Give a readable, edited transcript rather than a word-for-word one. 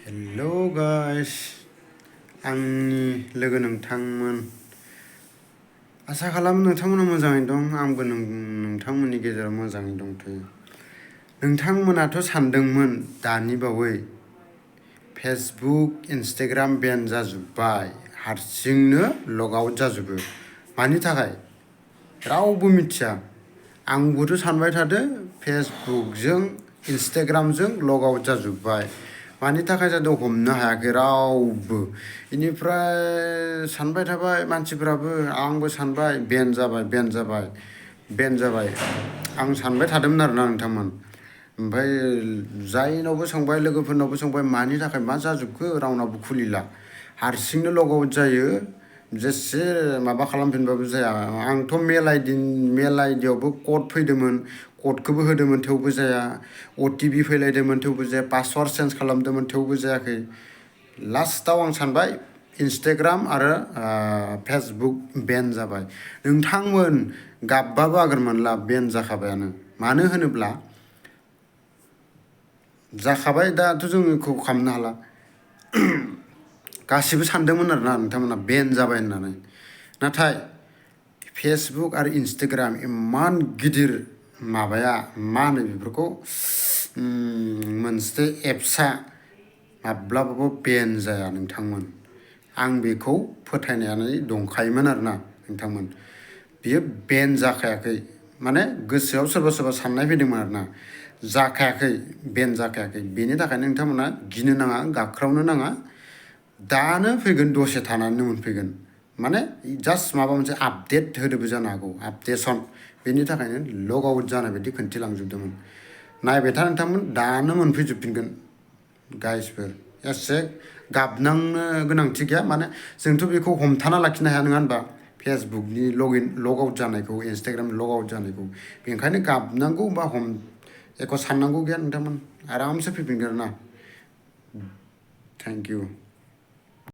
hello guys आंनि लोगो नोंथांमोन आसा खालामो नोंथांमोना मोजाङै दं आंबो नोंथांमोननि गेजेराव मोजाङै दंथ'यो नोंथांमोनाथ' सानदोंमोन दानि बावै फेसबुक इन्स्टाग्राम बेन जाजोब्बाय हारसिंनो लग आउट जाजोबो मानि थाखाय रावबो मिथिया आंबोथ' सानबाय थादो फेसबुकजों इन्स्टाग्रामजों लग आउट जाजोब्बाय मानि थाखाय जादों हमनो हायाखै रावबो बेनिफ्राय सानबाय थाबाय मानसिफोराबो आंबो सानबाय बेन जाबाय आं सानबाय थादोंमोन आरोना नोंथांमोन ओमफ्राय जायनावबो सोंबाय लोगोफोरनावबो सोंबाय मानि थाखाय मा जाजोबखो रावनावबो खुलिला हारसिंनो लग आउट जायो जेसे माबा खालामफिनबाबो जाया आंथ' मेल आइडियावबो कड फैदोंमोन कडखौबो होदोंमोन थेवबो जाया अटिपि फैलायदोंमोन थेवबो जाया पासवार्ड चेन्ज खालामदोंमोन थेवबो जायाखै लास्टाव आं सानबाय इन्स्टाग्राम आरो फेसबुक बेन जाबाय नोंथांमोन गाबबाबो आगोर मोनला बेन जाखाबायानो मानो होनोब्ला जाखाबाय दाथ' जों बेखौ खालामनो हाला गासिबो सानदोंमोन आरोना नोंथांमोना बेन जाबाय होननानै नाथाय फेसबुक आरो इन्स्टाग्राम इमान गिदिर माबाया मा होनो बेफोरखौ मोनसे एप्सआ माब्लाबाबो बेन जाया नोंथांमोन आं बेखौ फोथायनानै दंखायोमोन आरोना नोंथांमोन बियो बेन जाखायाखै माने गोसोआव सोरबा साननाय फैदोंमोन आरोना जाखायाखै बेन जाखायाखै बेनि थाखायनो नोंथांमोना गिनो नाङा गाबख्रावनो नाङा दानो फैगोन दसे थानानैनो मोनफैगोन माने जास्ट माबा मोनसे आपडेट होदोंबो जानो हागौ आपडेसन बेनि थाखायनो लग आउट जानाय बायदि खोन्थिलांजोबदोंमोन नायबाय था नोंथांमोन दानो मोनफैजोबफिनगोन गाइसफोर एसे गाबनांनो गोनांथि गैया माने जोंथ' बेखौ हमथाना लाखिनो हाया नङा होनबा फेसबुकनि लग आउट जानायखौ इन्स्टाग्रामनि लग आउट जानायखौ बेनिखायनो गाबनांगौ बा एख' साननांगौ गैया नोंथांमोन आरामसे फैफिनगोन ना थेंक इउ